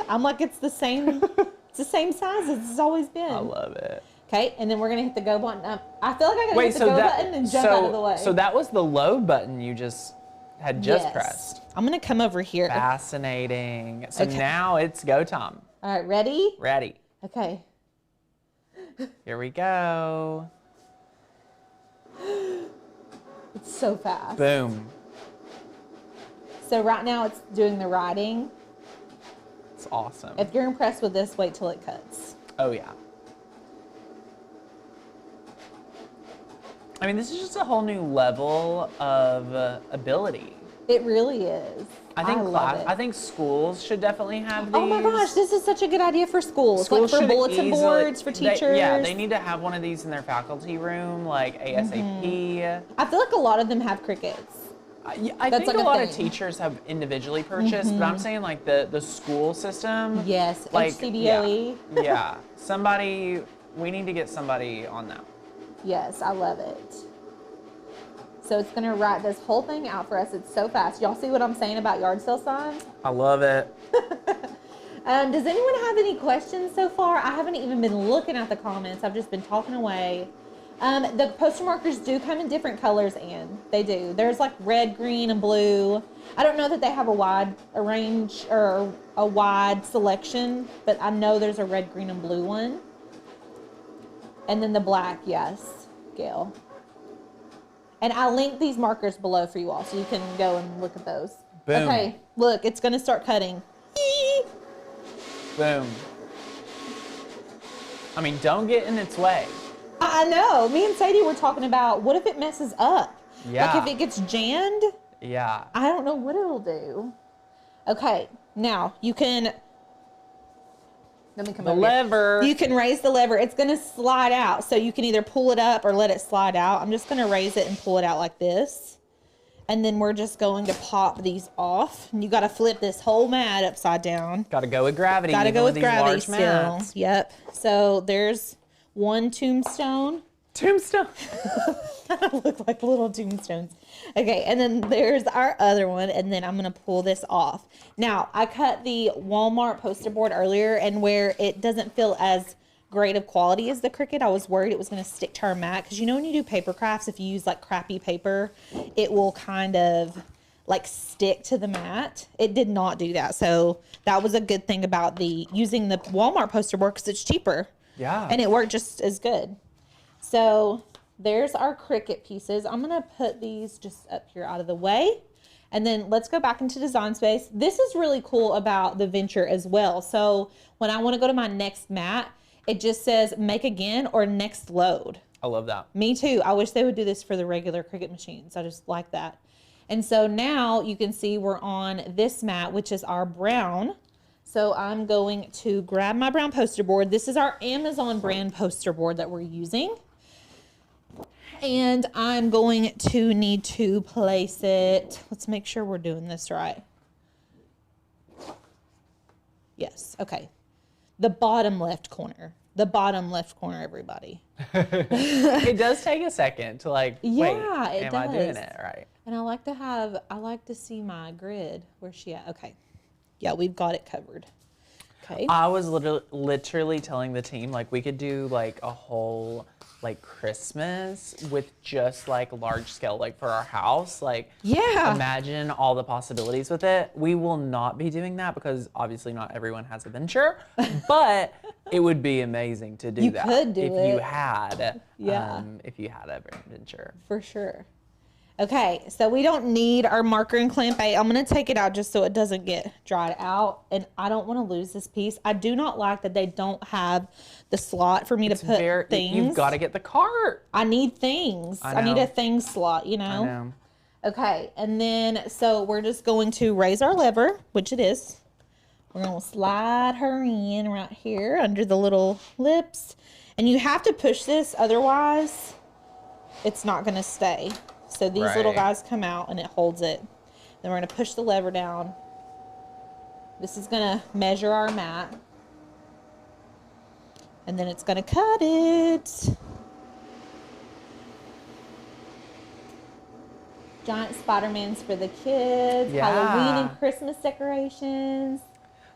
I'm like, it's the same. It's the same size as it's always been. I love it. Okay, and then we're gonna hit the go button. I feel like I gotta hit the go button and jump out of the way. So that was the load button you had pressed. I'm gonna come over here. Fascinating. So now it's go time. All right, ready? Ready. Okay. Here we go. It's so fast. Boom. So right now it's doing the writing. It's awesome. If you're impressed with this, wait till it cuts. Oh yeah. I mean, this is just a whole new level of ability. It really is. I think schools should definitely have these. Oh my gosh, this is such a good idea for schools. Like for bulletin boards for teachers. They need to have one of these in their faculty room, like ASAP. I feel like a lot of them have Cricuts. I think a lot of teachers have individually purchased, but I'm saying like the school system. Yes, like, HCBOE. Yeah, we need to get somebody on that. Yes, I love it. So it's going to write this whole thing out for us. It's so fast. Y'all see what I'm saying about yard sale signs? I love it. Does anyone have any questions so far? I haven't even been looking at the comments. I've just been talking away. The poster markers do come in different colors, and they do. There's like red, green, and blue. I don't know that they have a range or a wide selection, but I know there's a red, green, and blue one. And then the black, yes, Gail. And I'll link these markers below for you all, so you can go and look at those. Boom. Okay, look, it's gonna start cutting. Eee! Boom. I mean, don't get in its way. I know. Me and Sadie were talking about what if it messes up? Yeah. Like if it gets jammed? Yeah. I don't know what it'll do. Okay, now you can. Let me come over here. Lever. You can raise the lever. It's going to slide out. So you can either pull it up or let it slide out. I'm just going to raise it and pull it out like this. And then we're just going to pop these off. And you got to flip this whole mat upside down. Got to go with gravity. Got to go with gravity still. Mats. Yep. So there's one tombstone. Tombstone. Look like little tombstones. Okay, and then there's our other one, and then I'm gonna pull this off. Now, I cut the Walmart poster board earlier, and where it doesn't feel as great of quality as the Cricut, I was worried it was gonna stick to our mat, because you know when you do paper crafts, if you use like crappy paper, it will kind of like stick to the mat. It did not do that, so that was a good thing about using the Walmart poster board, because it's cheaper. Yeah. And it worked just as good. So there's our Cricut pieces. I'm going to put these just up here out of the way. And then let's go back into Design Space. This is really cool about the Venture as well. So when I want to go to my next mat, it just says make again or next load. I love that. Me too. I wish they would do this for the regular Cricut machines. I just like that. And so now you can see we're on this mat, which is our brown. So I'm going to grab my brown poster board. This is our Amazon brand poster board that we're using. And I'm going to need to place it. Let's make sure we're doing this right. Yes, okay. The bottom left corner. The bottom left corner, everybody. It does take a second to like, wait, am I doing it right? And I like to see my grid. Where's she at? Okay. Yeah, we've got it covered. Okay. I was literally telling the team, like, we could do like a whole like Christmas with just like large scale, like for our house. Like, yeah, imagine all the possibilities with it. We will not be doing that because obviously not everyone has a Venture, but it would be amazing to do that. You could do if it. you had, yeah, if you had a Venture. For sure. Okay, so we don't need our marker and clamp 8. I'm going to take it out just so it doesn't get dried out. And I don't want to lose this piece. I do not like that they don't have the slot for me to put things. You've got to get the cart. I need things. I need a thing slot, you know? I know. Okay, and then so we're just going to raise our lever, which it is. We're going to slide her in right here under the little lips. And you have to push this, otherwise it's not going to stay. So these little guys come out and it holds it. Then we're going to push the lever down. This is going to measure our mat. And then it's going to cut it. Giant Spider-Mans for the kids. Yeah. Halloween and Christmas decorations.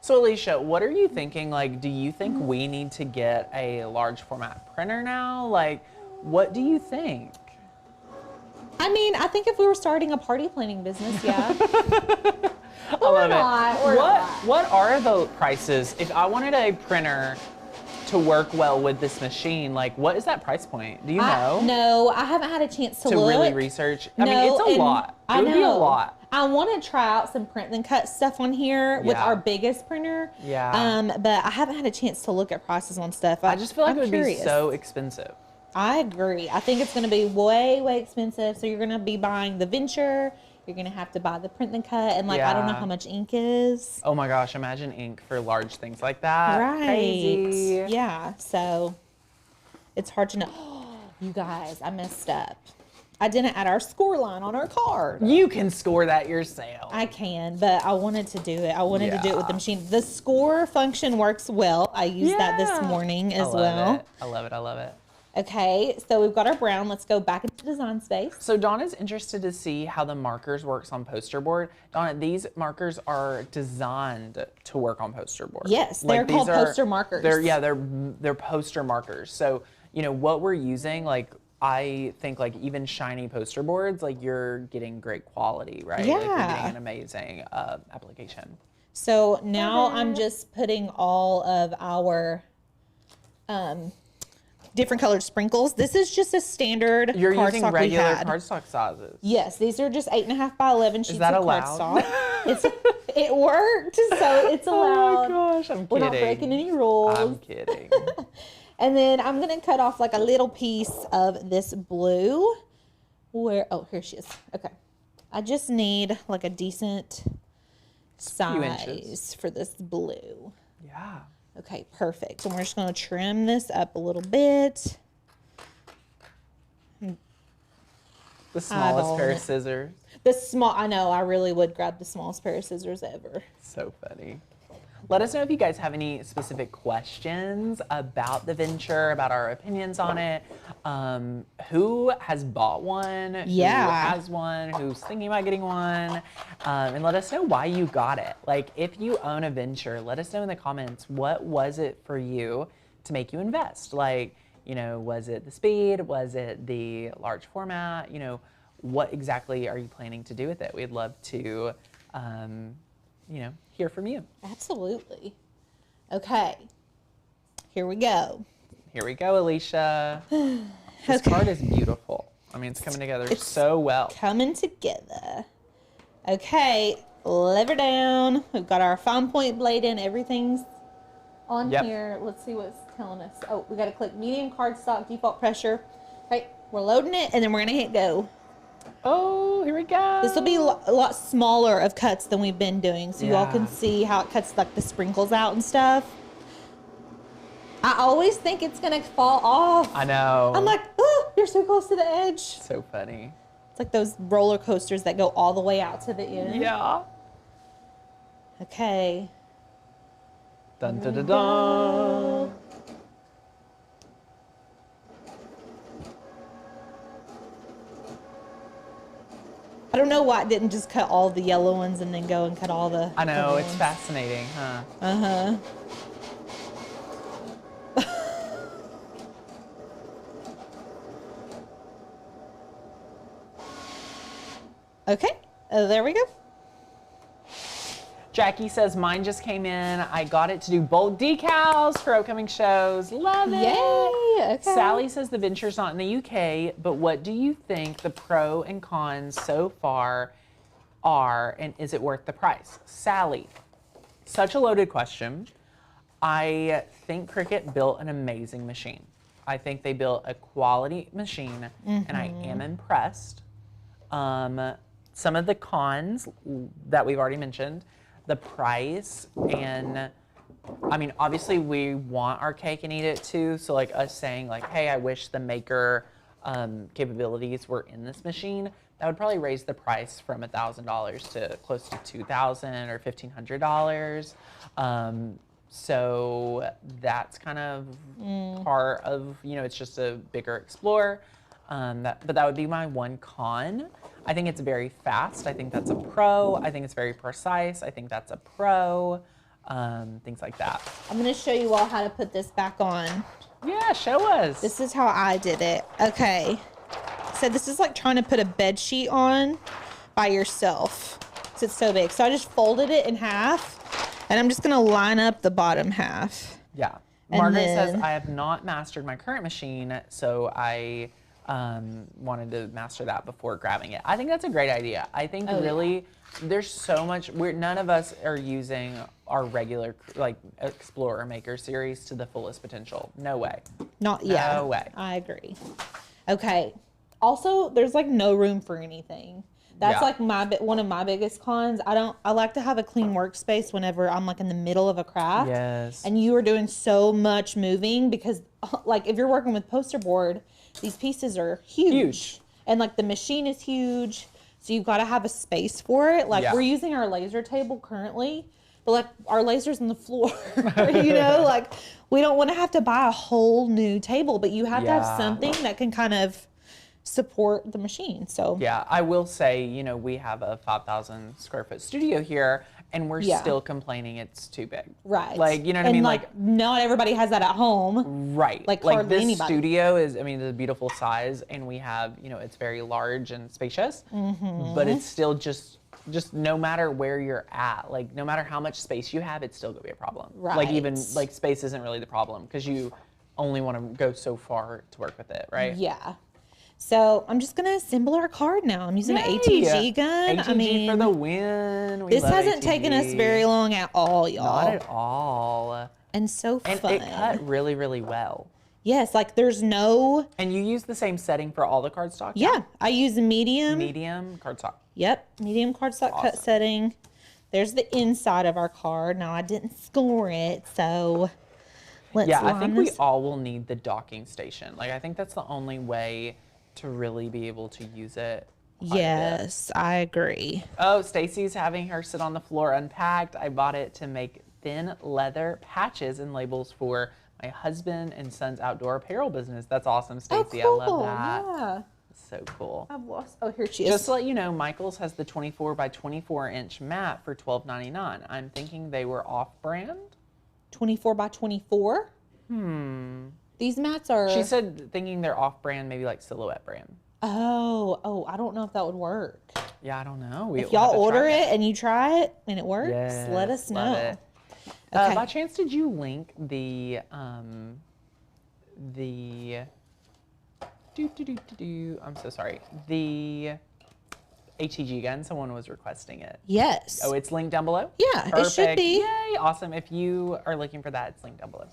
So Alicia, what are you thinking? Like, do you think we need to get a large format printer now? Like, what do you think? I mean, I think if we were starting a party planning business, yeah. I love it. What are the prices? If I wanted a printer to work well with this machine, like what is that price point? Do you know? No, I haven't had a chance to look. really research. I mean, it's a lot. It would be a lot. I want to try out some print and cut stuff on here with our biggest printer. Yeah. But I haven't had a chance to look at prices on stuff. I just feel like it would be so expensive. I agree. I think it's going to be way, way expensive. So you're going to be buying the Venture. You're going to have to buy the print and cut. And, like, I don't know how much ink is. Oh, my gosh. Imagine ink for large things like that. Right. Crazy. Yeah. So it's hard to know. You guys, I messed up. I didn't add our score line on our card. You can score that yourself. I can, but I wanted to do it. I wanted to do it with the machine. The score function works well. I used that this morning as well. I love it. I love it. Okay, so we've got our brown. Let's go back into Design Space. So Donna's interested to see how the markers works on poster board. Donna, these markers are designed to work on poster board. Yes, they're called poster markers. They're poster markers. So, you know, what we're using, like, I think like even shiny poster boards, like you're getting great quality, right? Yeah. Like you're getting an amazing application. So now I'm just putting all of our different colored sprinkles. This is just a standard You're using cardstock regular we had. cardstock sizes. Yes, these are just 8.5 by 11 sheets Is that of allowed? cardstock. It worked, so it's allowed. Oh my gosh, I'm kidding. We're not breaking any rules. I'm kidding. And then I'm gonna cut off like a little piece of this blue. Oh, here she is. Okay. I just need like a decent size for this blue. Yeah. Okay, perfect. And we're just gonna trim this up a little bit. The smallest pair of scissors. I know, I really would grab the smallest pair of scissors ever. So funny. Let us know if you guys have any specific questions about the venture, about our opinions on it. Who has bought one? Yeah. Who has one? Who's thinking about getting one? And let us know why you got it. Like, if you own a venture, let us know in the comments, what was it for you to make you invest? Like, you know, was it the speed? Was it the large format? You know, what exactly are you planning to do with it? We'd love to, you know, hear from you. Absolutely. Okay, here we go. Here we go, Alicia. This card is beautiful. I mean, it's coming together so well. Coming together. Okay, lever down. We've got our fine point blade in. Everything's on here. Let's see what it's telling us. Oh, we got to click medium cardstock default pressure. Okay, we're loading it, and then we're going to hit go. Oh, here we go. This will be a lot smaller of cuts than we've been doing, so you all can see how it cuts like the sprinkles out and stuff. I always think it's gonna fall off. I know. I'm like, oh, you're so close to the edge. So funny. It's like those roller coasters that go all the way out to the end. Yeah. Okay. Dun dun dun dun. I don't know why it didn't just cut all the yellow ones and then go and cut all the I know, it's ones. fascinating, huh? Uh-huh. Okay, there we go. Jackie says, mine just came in. I got it to do bold decals for upcoming shows. Love it. Yay, okay. Sally says the venture's not in the UK, but what do you think the pro and cons so far are, and is it worth the price? Sally, such a loaded question. I think Cricut built an amazing machine. I think they built a quality machine, and I am impressed. Some of the cons that we've already mentioned, the price, and I mean, obviously we want our cake and eat it too. So like us saying like, hey, I wish the maker capabilities were in this machine, that would probably raise the price from $1,000 to close to $2,000 or $1,500. So that's kind of part of, you know, it's just a bigger Explorer. But that would be my one con. I think it's very fast. I think that's a pro. I think it's very precise. I think that's a pro. Things like that. I'm going to show you all how to put this back on. Yeah, show us. This is how I did it. Okay. So this is like trying to put a bed sheet on by yourself. So it's so big. So I just folded it in half, and I'm just going to line up the bottom half. Yeah. Margaret says, I have not mastered my current machine, so I wanted to master that before grabbing it. I think that's a great idea. I think there's so much, none of us are using our regular like Explorer Maker series to the fullest potential. No way. No way. I agree. Okay. Also, there's like no room for anything. That's like one of my biggest cons. I like to have a clean workspace whenever I'm like in the middle of a craft. Yes. And you are doing so much moving because like if you're working with poster board, these pieces are huge. And like the machine is huge. So you've got to have a space for it. Like we're using our laser table currently, but like our laser's on the floor, you know, like we don't want to have to buy a whole new table, but you have to have something that can kind of support the machine. So yeah, I will say, you know, we have a 5,000 square foot studio here, and we're still complaining it's too big. Right. Like, you know what I mean? Like not everybody has that at home. Right. Like this anybody. studio is, I mean, it's a beautiful size, and we have, you know, it's very large and spacious, but it's still just no matter where you're at, like no matter how much space you have, it's still gonna be a problem. Right. Like even like space isn't really the problem because you only want to go so far to work with it, right? Yeah. So I'm just going to assemble our card now. I'm using an ATG gun. ATG for the win. This hasn't taken us very long at all, y'all. Not at all. And so fun. And it cut really, really well. Yes, like there's no... And you use the same setting for all the cardstock? Yeah, I use medium. Medium cardstock. Yep, medium cardstock cut setting. There's the inside of our card. Now, I didn't score it, so let's I think we all will need the docking station. Like, I think that's the only way to really be able to use it. Yes, I agree. Oh, Stacy's having her sit on the floor unpacked. I bought it to make thin leather patches and labels for my husband and son's outdoor apparel business. That's awesome, Stacy. Oh, cool. I love that. Yeah. So cool. I've lost. Oh, here she is. Just to let you know, Michael's has the 24 by 24 inch mat for $12.99. I'm thinking they were off-brand. 24 by 24? These mats are... She said thinking they're off-brand, maybe like Silhouette brand. Oh, I don't know if that would work. Yeah, I don't know. If y'all order it and you try it and it works, let us know. It. Okay. By chance, did you link the I'm so sorry. The ATG gun, someone was requesting it. Yes. Oh, it's linked down below? Yeah, Perfect. it should be. Yay, awesome. If you are looking for that, it's linked down below.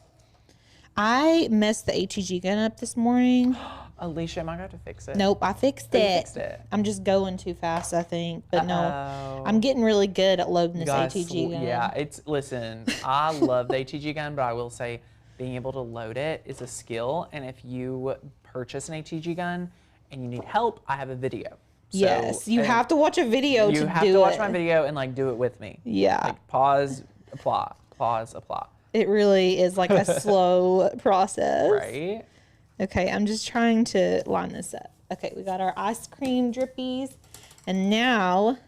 I messed the ATG gun up this morning. Alicia, am I going to fix it? Nope, I fixed You it. fixed it. I'm just going too fast, I think. But no, I'm getting really good at loading this ATG gun. Yeah, listen, I love the ATG gun, but I will say being able to load it is a skill. And if you purchase an ATG gun and you need help, I have a video. Yes, you have to watch a video to do it. You have to watch my video and like do it with me. Yeah. Like pause, apply, pause, apply. It really is like a slow process. Right. Okay, I'm just trying to line this up. Okay, we got our ice cream drippies. And now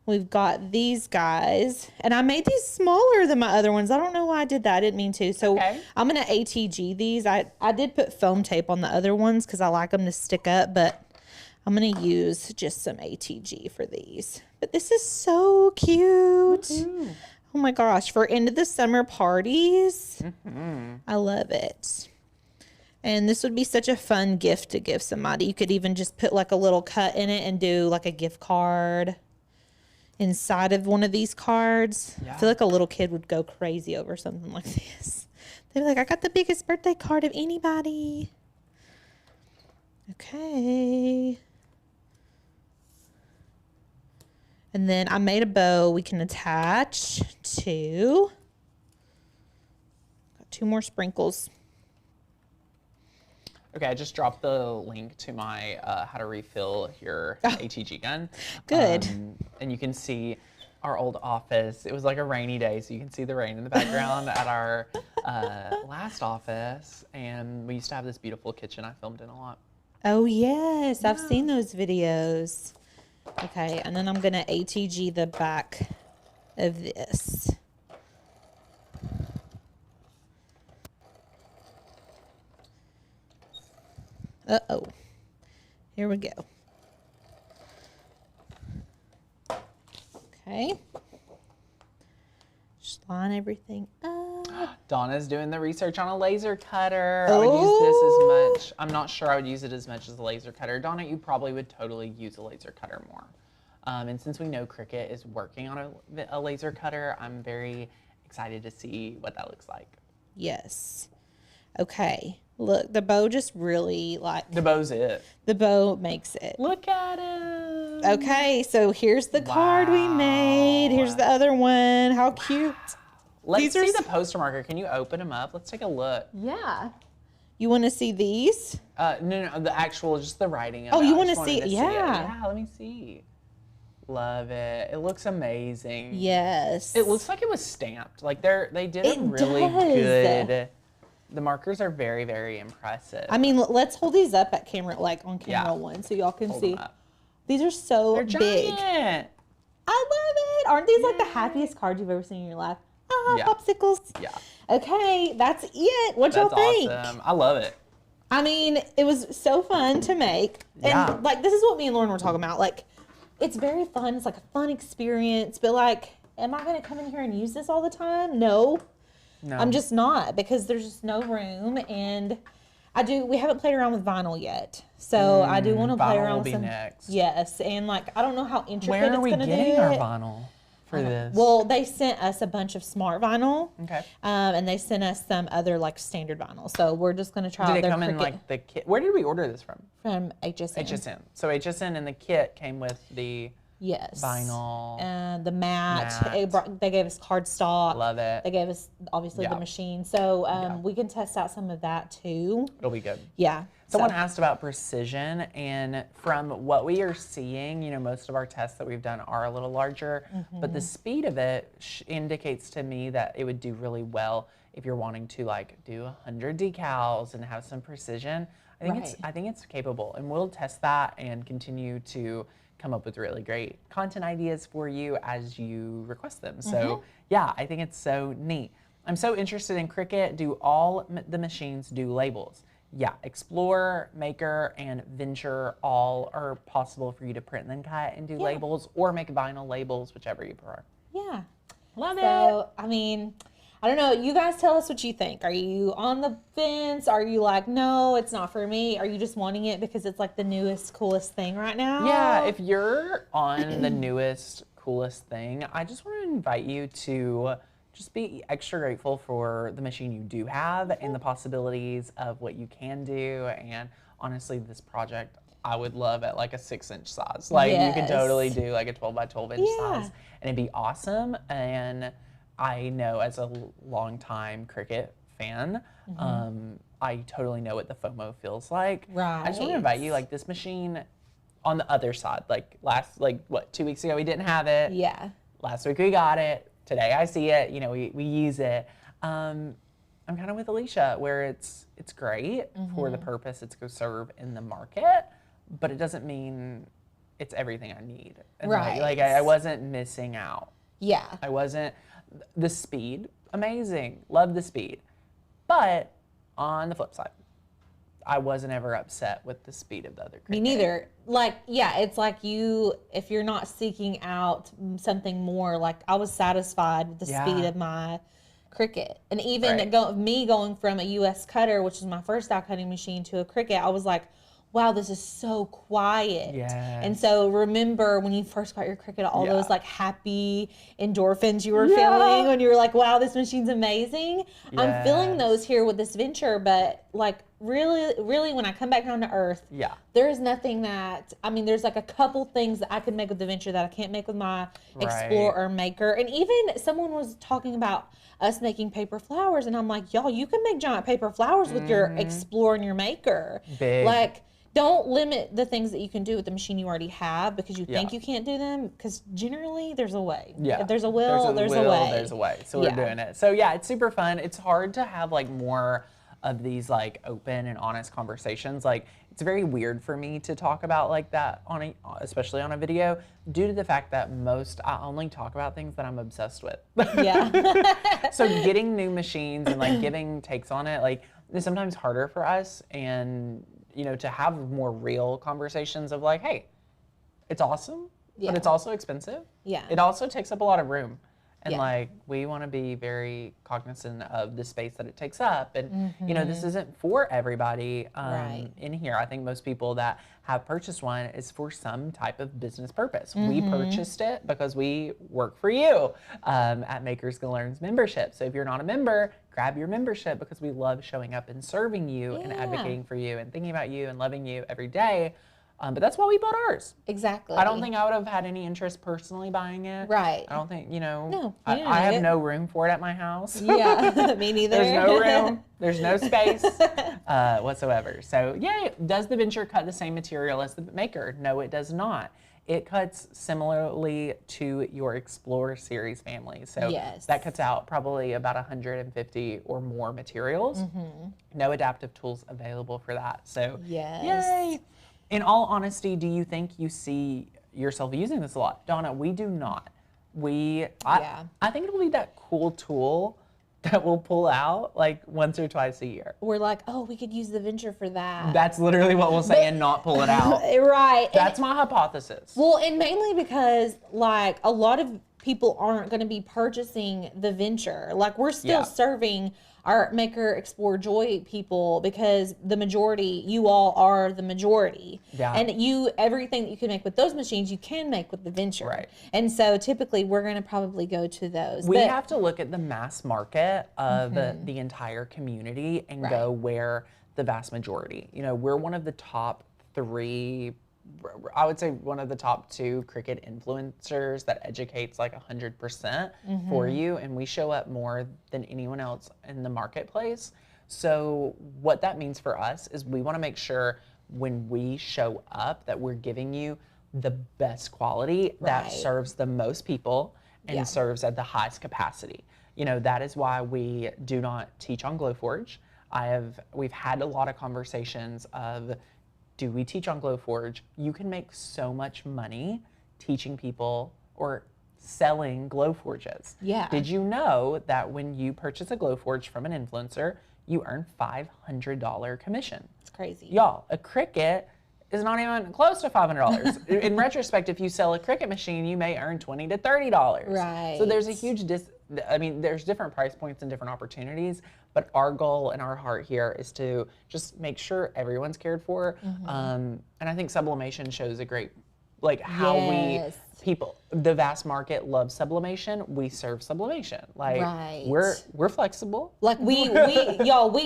we've got these guys. And I made these smaller than my other ones. I don't know why I did that. I didn't mean to. So I'm going to ATG these. I did put foam tape on the other ones because I like them to stick up. But I'm going to use just some ATG for these. But this is so cute. Mm-hmm. Oh my gosh. For end of the summer parties. Mm-hmm. I love it. And this would be such a fun gift to give somebody. You could even just put like a little cut in it and do like a gift card inside of one of these cards. Yeah. I feel like a little kid would go crazy over something like this. They'd be like, I got the biggest birthday card of anybody. Okay. And then I made a bow we can attach to. Got 2 more sprinkles. Okay, I just dropped the link to my how to refill your ATG gun. Good. And you can see our old office. It was like a rainy day, so you can see the rain in the background at our last office. And we used to have this beautiful kitchen I filmed in a lot. Oh, yes. I've seen those videos. Okay, and then I'm going to ATG the back of this. Uh-oh. Here we go. Okay. Just line everything up. Donna's doing the research on a laser cutter. I would use this as much. I'm not sure I would use it as much as a laser cutter. Donna, you probably would totally use a laser cutter more. And since we know Cricut is working on a laser cutter, I'm very excited to see what that looks like. Yes. Okay. Look, the bow just really like... The bow's it. The bow makes it. Look at it. Okay, so here's the card we made. Here's the other one. How cute. Let's see the poster marker. Can you open them up? Let's take a look. Yeah. You want to see these? No, the actual, just the writing of it. Oh, you want to see? Yeah. Yeah, let me see. Love it. It looks amazing. Yes. It looks like it was stamped. Like they did a really good... The markers are very, very impressive. I mean, let's hold these up at camera, like on camera 1, so y'all can see. These are so big. Giant. I love it. Aren't these like the happiest cards you've ever seen in your life? Popsicles. Yeah. Okay, that's it. What y'all think? Awesome. I love it. I mean, it was so fun to make. And like, this is what me and Lauren were talking about. Like, it's very fun. It's like a fun experience. But like, am I going to come in here and use this all the time? No. No. I'm just not, because there's just no room. And we haven't played around with vinyl yet. So I do want to play around with some. Next. Yes. And like, I don't know how intricate Where it's are we going to do getting our it. vinyl for this? Well, they sent us a bunch of smart vinyl. Okay. And they sent us some other like standard vinyl. So we're just going to try out Did it their come in Cricut like the kit? Where did we order this from? from HSN. HSN. So HSN and the kit came with the Yes. vinyl. And the mat. Mat. They gave us cardstock. Love it. They gave us obviously Yeah. the machine. So Yeah. we can test out some of that too. It'll be good. Yeah. Someone So- asked about precision, and from what we are seeing, most of our tests that we've done are a little larger, but the speed of it indicates to me that it would do really well if you're wanting to like do 100 decals and have some precision. I think it's capable, and we'll test that and continue to come up with really great content ideas for you as you request them. So yeah, I think it's so neat. I'm so interested in Cricut. Do all the machines do labels? Yeah, Explorer, Maker, and Venture all are possible for you to print and then cut and do labels, or make vinyl labels, whichever you prefer. Yeah. Love it. So, I mean, I don't know. You guys tell us what you think. Are you on the fence? Are you like, no, it's not for me? Are you just wanting it because it's like the newest, coolest thing right now? Yeah, if you're on the newest, coolest thing, I just want to invite you to just be extra grateful for the machine you do have and the possibilities of what you can do. And honestly, this project, I would love at like a 6-inch size. Like you can totally do like a 12 by 12 inch size, and it'd be awesome. And I know as a longtime Cricut fan, I totally know what the FOMO feels like. Right. I just want to invite you, like this machine on the other side, like 2 weeks ago we didn't have it. Yeah. Last week we got it. Today I see it, we use it. I'm kind of with Alicia where it's great for the purpose it's going to serve in the market, but it doesn't mean it's everything I need. And right. Like I wasn't missing out. Yeah. I wasn't. The speed, amazing. Love the speed. But on the flip side, I wasn't ever upset with the speed of the other Cricut. Me neither. Like, yeah, it's like if you're not seeking out something more, like I was satisfied with the speed of my Cricut. And even me going from a US cutter, which is my first die cutting machine, to a Cricut, I was like, wow, this is so quiet. Yes. And so remember when you first got your Cricut, all those like happy endorphins you were feeling when you were like, wow, this machine's amazing. Yes. I'm feeling those here with this Venture, but like really when I come back down to earth, there is nothing that, there's like a couple things that I could make with the Venture that I can't make with my Explorer or Maker. And even someone was talking about us making paper flowers, and I'm like, y'all, you can make giant paper flowers with your Explorer and your Maker. Big. Like, don't limit the things that you can do with the machine you already have because you think you can't do them, because generally there's a way. Yeah. If there's a will, there's a way. There's a way. So we're doing it. So yeah, it's super fun. It's hard to have like more of these like open and honest conversations. Like it's very weird for me to talk about like that especially on a video, due to the fact that I only talk about things that I'm obsessed with. Yeah. So getting new machines and like giving takes on it, like is sometimes harder for us, and to have more real conversations of like, hey, it's awesome, but it's also expensive. Yeah. It also takes up a lot of room. And like, we want to be very cognizant of the space that it takes up. And, this isn't for everybody in here. I think most people that have purchased one is for some type of business purpose. We purchased it because we work for you at Makers Gonna Learn's membership. So if you're not a member, grab your membership, because we love showing up and serving you and advocating for you and thinking about you and loving you every day. But that's why we bought ours. Exactly. I don't think I would have had any interest personally buying it. Right. I don't think, No, I have no room for it at my house. Yeah, me neither. There's no room. There's no space whatsoever. So yeah, does the Venture cut the same material as the Maker? No, it does not. It cuts similarly to your Explorer series family. So that cuts out probably about 150 or more materials. No adaptive tools available for that. So yay. In all honesty, do you think you see yourself using this a lot? Donna, we do not. I think it'll be that cool tool that we'll pull out like once or twice a year. We're like, oh, we could use the Venture for that. That's literally what we'll say and not pull it out. Right. That's my hypothesis. Well, and mainly because like a lot of people aren't going to be purchasing the venture. Like, we're still serving our Maker Explore Joy people because the majority, you all are the majority. Yeah. And everything that you can make with those machines, you can make with the venture. Right. And so typically we're going to probably go to those. We have to look at the mass market of the entire community and Right. go where the vast majority. You know, we're one of the top 3, I would say one of the top 2 Cricut influencers that educates like 100% for you, and we show up more than anyone else in the marketplace. So what that means for us is we want to make sure when we show up that we're giving you the best quality that Right. serves the most people and serves at the highest capacity. You know, that is why we do not teach on Glowforge. We've had a lot of conversations of, do we teach on Glowforge? You can make so much money teaching people or selling Glowforges. Yeah. Did you know that when you purchase a Glowforge from an influencer, you earn $500 commission? It's crazy. Y'all, a Cricut is not even close to $500. In retrospect, if you sell a Cricut machine, you may earn $20 to $30. Right. So there's a huge there's different price points and different opportunities, but our goal and our heart here is to just make sure everyone's cared for. And I think sublimation shows a great, like, how the vast market loves sublimation. We serve sublimation. Like, Right. we're flexible. Like we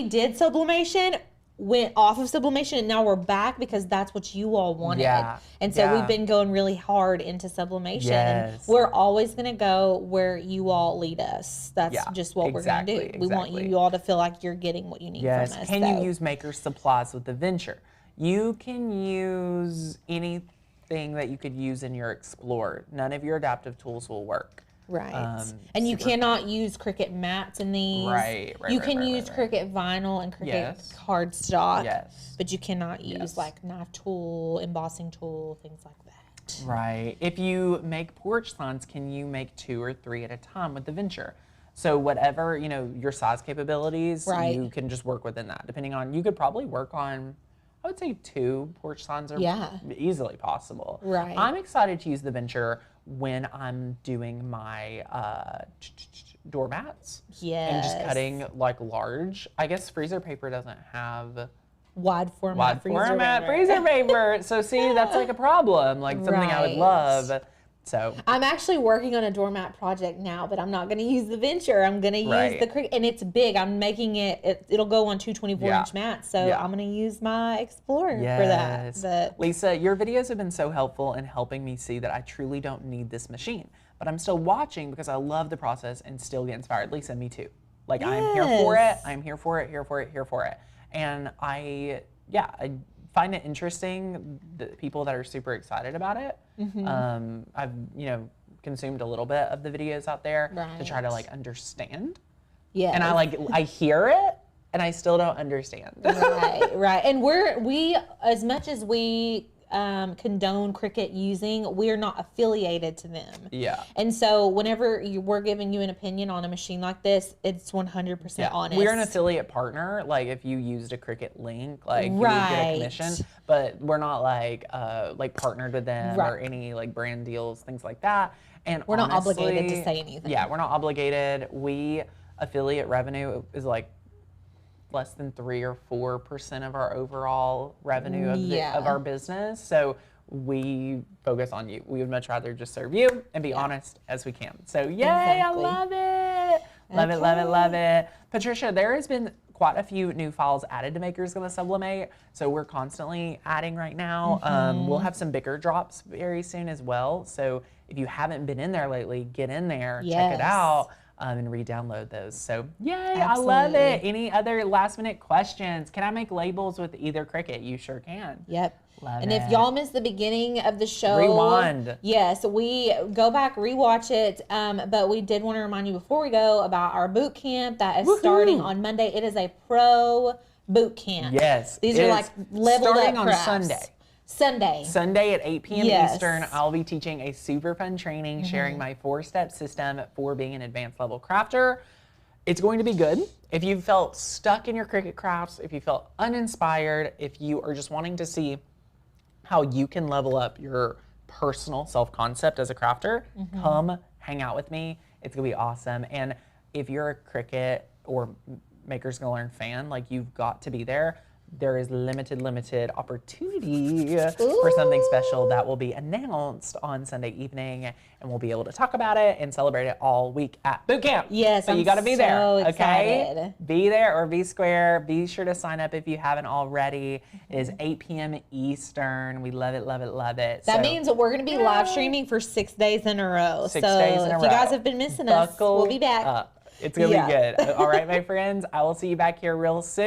did sublimation, went off of sublimation, and now we're back because that's what you all wanted. Yeah. And so Yeah. we've been going really hard into sublimation. And Yes. we're always going to go where you all lead us. That's just what we're going to do. We want you all to feel like you're getting what you need from us. Can you use maker supplies with the venture? You can use anything that you could use in your Explore. None of your adaptive tools will work. Right. And you cannot use Cricut mats in these. Right. You can use Cricut vinyl and Cricut cardstock. Yes. But you cannot use like knife tool, embossing tool, things like that. Right. If you make porch signs, can you make 2 or 3 at a time with the venture? So whatever, you know, your size capabilities, you can just work within that. Depending on, you could probably work on, I would say 2 porch signs are easily possible. Right. I'm excited to use the venture when I'm doing my doormats. Yes. And just cutting like large. I guess freezer paper doesn't have wide format freezer paper. So see, that's like a problem. Like something I would love. So I'm actually working on a doormat project now, but I'm not going to use the venture. I'm going to use the Cricut, and it's big. I'm making it'll go on 2 24-inch mats, so I'm going to use my Explorer for that. But Lisa, your videos have been so helpful in helping me see that I truly don't need this machine, but I'm still watching because I love the process and still get inspired. Lisa, me too. Like I'm here for it. I'm here for it, here for it, here for it. And I find it interesting, the people that are super excited about it. I've, consumed a little bit of the videos out there to try to like understand. Yeah. And I hear it and I still don't understand. Right. And we as much as we condone Cricut using, we're not affiliated to them. Yeah. And so whenever we're giving you an opinion on a machine like this, it's 100% honest. We're an affiliate partner. Like if you used a Cricut link, like you would get a commission, but we're not like partnered with them or any like brand deals, things like that. And we're not obligated to say anything. Yeah, we're not obligated. Affiliate revenue is like less than 3 or 4% of our overall revenue of our business. So we focus on you. We would much rather just serve you and be honest as we can. So yay, I love it. Love it. Patricia, there has been quite a few new files added to Maker's Gonna Sublimate. So we're constantly adding right now. We'll have some bigger drops very soon as well. So if you haven't been in there lately, get in there, check it out. And re-download those. So yay, I love it. Any other last minute questions? Can I make labels with either Cricut? You sure can. Yep. Love and it. If y'all missed the beginning of the show, rewind. Yes, we go back, rewatch it. But we did want to remind you before we go about our boot camp that is starting on Monday. It is a pro boot camp. Yes. These are like leveled starting up on crafts. Sunday at 8 p.m. Eastern, I'll be teaching a super fun training, sharing my 4-step system for being an advanced level crafter. It's going to be good. If you felt stuck in your Cricut crafts, if you felt uninspired, if you are just wanting to see how you can level up your personal self-concept as a crafter, come hang out with me. It's gonna be awesome. And if you're a Cricut or Makers Gonna Learn fan, like, you've got to be there. There is limited opportunity for something special that will be announced on Sunday evening, and we'll be able to talk about it and celebrate it all week at boot camp. Yes, so you got to be there. Excited. Okay, be there or be square. Be sure to sign up if you haven't already. It is 8 p.m. Eastern. We love it. That means we're going to be live streaming for 6 days in a row. 6 days in a row. If you guys have been missing us, we'll be back. It's gonna be good. All right, my friends. I will see you back here real soon.